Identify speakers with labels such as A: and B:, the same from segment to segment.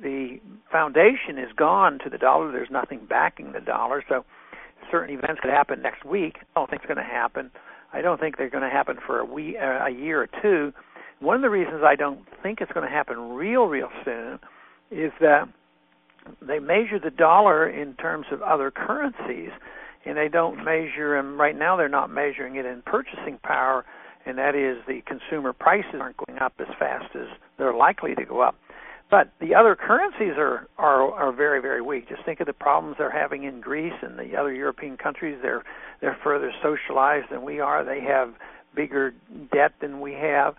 A: the foundation is gone to the dollar. There's nothing backing the dollar. So certain events could happen next week. I don't think it's going to happen. I don't think they're going to happen for a year or two. One of the reasons I don't think it's going to happen real soon is that they measure the dollar in terms of other currencies, and they don't measure them. Right now they're not measuring it in purchasing power, and that is the consumer prices aren't going up as fast as they're likely to go up. But the other currencies are very weak. Just think of the problems they're having in Greece and the other European countries. They're further socialized than we are. They have bigger debt than we have.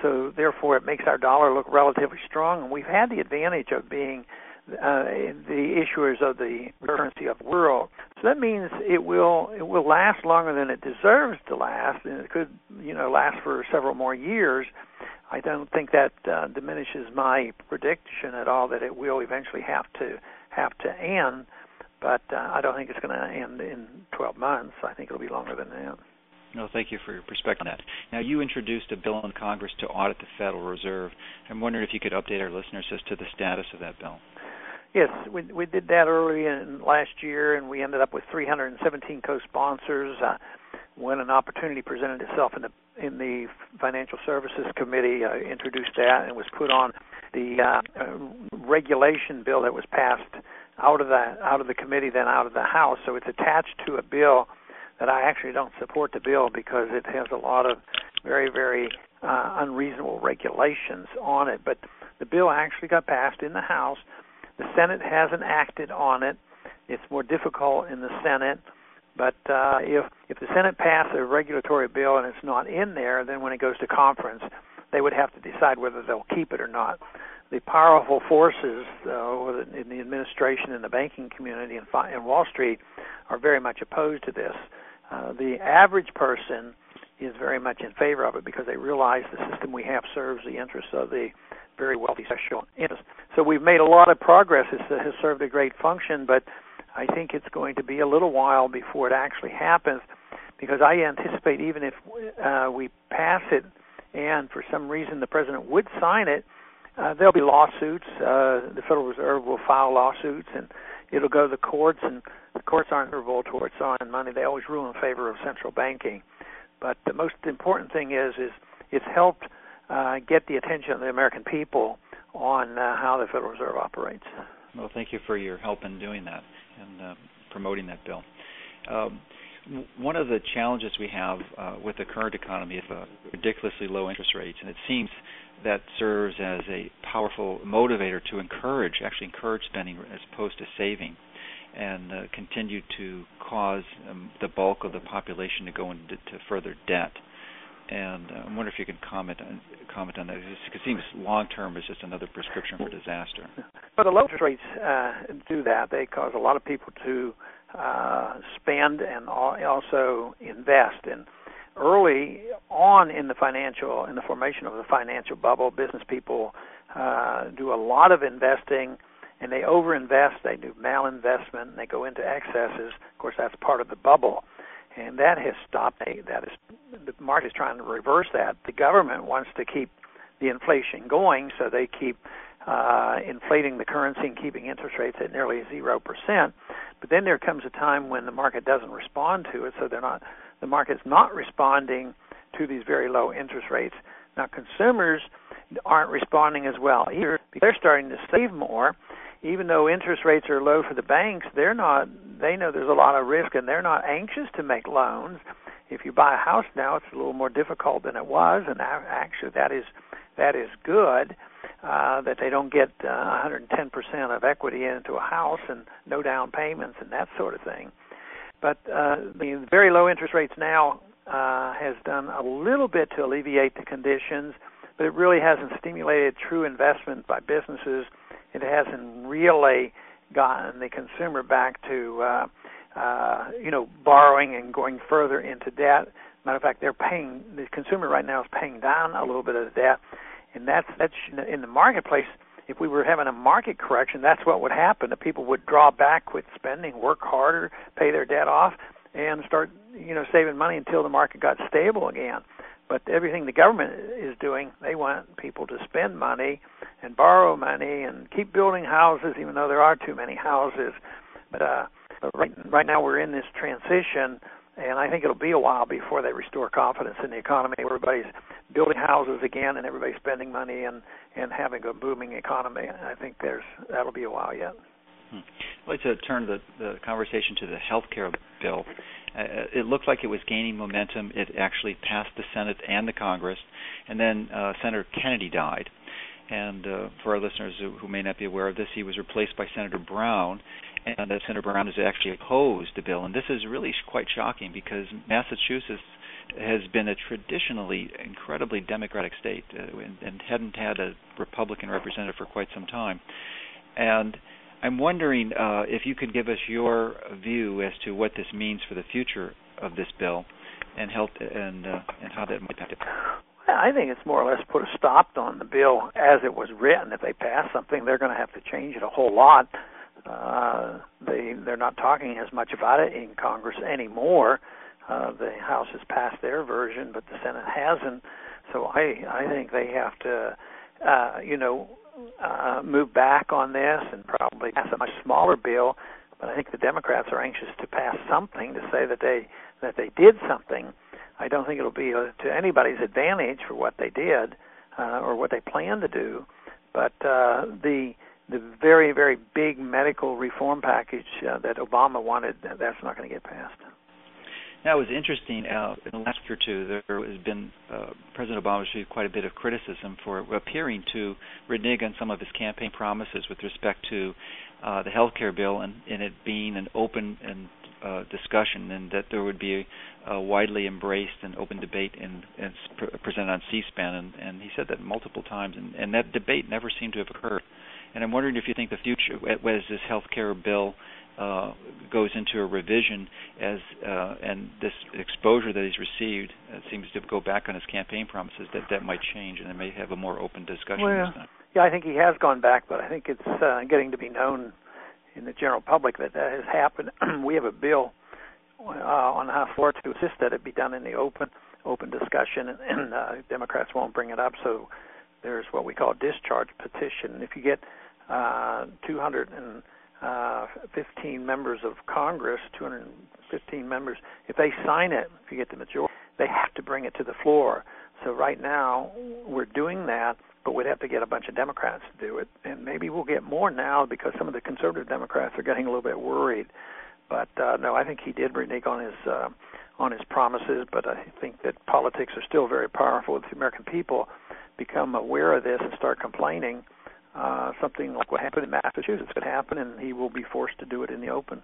A: So therefore it makes our dollar look relatively strong, and we've had the advantage of being the issuers of the currency of the world. So that means it will last longer than it deserves to last, and it could last for several more years. I don't think that diminishes my prediction at all that it will eventually have to end, but I don't think it's going to end in 12 months. I think it'll be longer than that.
B: No, thank you for your perspective on that. Now, you introduced a bill in Congress to audit the Federal Reserve. I'm wondering if you could update our listeners as to the status of that bill.
A: Yes, we did that early in last year, and we ended up with 317 co-sponsors. When an opportunity presented itself in the Financial Services Committee, introduced that, and it was put on the regulation bill that was passed out of the committee, then out of the House. So it's attached to a bill that I actually don't support the bill because it has a lot of very unreasonable regulations on it. But the bill actually got passed in the House. The Senate hasn't acted on it. It's more difficult in the Senate. But if the Senate passed a regulatory bill and it's not in there, then when it goes to conference, they would have to decide whether they'll keep it or not. The powerful forces in the administration and the banking community and Wall Street are very much opposed to this. The average person is very much in favor of it because they realize the system we have serves the interests of the very wealthy special interests. So we've made a lot of progress. It has served a great function, but I think it's going to be a little while before it actually happens because I anticipate even if we pass it and for some reason the President would sign it, there'll be lawsuits. The Federal Reserve will file lawsuits, and it'll go to the courts, and the courts aren't vulnerable towards selling money. They always rule in favor of central banking. But the most important thing is it's helped get the attention of the American people on how the Federal Reserve operates.
B: Well, thank you for your help in doing that and promoting that bill. One of the challenges we have with the current economy is ridiculously low interest rates, and it seems that serves as a powerful motivator to encourage spending as opposed to saving, and continue to cause the bulk of the population to go into further debt. And I wonder if you can comment on that. It seems long-term is just another prescription for disaster.
A: But the low interest rates do that. They cause a lot of people to spend and also invest. And early on in the formation of the financial bubble, business people do a lot of investing, and they overinvest. They do malinvestment, and they go into excesses. Of course, that's part of the bubble. And that has stopped. The market is trying to reverse that. The government wants to keep the inflation going, so they keep inflating the currency and keeping interest rates at nearly 0%. But then there comes a time when the market doesn't respond to it, so the market's not responding to these very low interest rates. Now, consumers aren't responding as well either. They're starting to save more. Even though interest rates are low for the banks, they're not. They know there's a lot of risk, and they're not anxious to make loans. If you buy a house now, it's a little more difficult than it was, and actually that is good that they don't get 110% of equity into a house and no down payments and that sort of thing. But the very low interest rates now has done a little bit to alleviate the conditions, but it really hasn't stimulated true investment by businesses. It hasn't really gotten the consumer back to, borrowing and going further into debt. Matter of fact, the consumer right now is paying down a little bit of the debt, and that's in the marketplace. If we were having a market correction, that's what would happen. The people would draw back, quit spending, work harder, pay their debt off, and start, saving money until the market got stable again. But everything the government is doing, they want people to spend money and borrow money and keep building houses, even though there are too many houses. But right now we're in this transition, and I think it'll be a while before they restore confidence in the economy. Everybody's building houses again, and everybody's spending money and having a booming economy. I think that'll be a while yet.
B: I'd like to turn the conversation to the health care bill. It looked like it was gaining momentum. It actually passed the Senate and the Congress, and then Senator Kennedy died. And for our listeners who may not be aware of this, he was replaced by Senator Brown, and Senator Brown has actually opposed the bill. And this is really quite shocking because Massachusetts has been a traditionally incredibly Democratic state and hadn't had a Republican representative for quite some time. And I'm wondering if you could give us your view as to what this means for the future of this bill and health and how that might impact it.
A: I think it's more or less put a stop on the bill as it was written. If they pass something, they're going to have to change it a whole lot. They're not talking as much about it in Congress anymore. The House has passed their version, but the Senate hasn't. So I think they have to, move back on this and probably pass a much smaller bill. But I think the Democrats are anxious to pass something to say that they did something. I don't think it'll be to anybody's advantage for what they did or what they plan to do. But the very, very big medical reform package that Obama wanted, that's not going to get passed.
B: Now, it was interesting, in the last year or two, there has been, President Obama received quite a bit of criticism for appearing to renege on some of his campaign promises with respect to the health care bill and it being an open and discussion, and that there would be a widely embraced and open debate and presented on C-SPAN, and he said that multiple times, and that debate never seemed to have occurred. And I'm wondering if you think the future, as this health care bill goes into a revision and this exposure that he's received seems to go back on his campaign promises, that might change and they may have a more open discussion this time.
A: Yeah, I think he has gone back, but I think it's getting to be known in the general public that has happened. We have a bill on the House floor to insist that it be done in the open discussion, and Democrats won't bring it up, so there's what we call a discharge petition. If you get 215 members of Congress, 215 members, if they sign it, if you get the majority, they have to bring it to the floor. So right now we're doing that, but we'd have to get a bunch of Democrats to do it. And maybe we'll get more now because some of the conservative Democrats are getting a little bit worried. But no, I think he did renege on his promises, but I think that politics are still very powerful. If the American people become aware of this and start complaining, something like what happened in Massachusetts could happen, and he will be forced to do it in the open.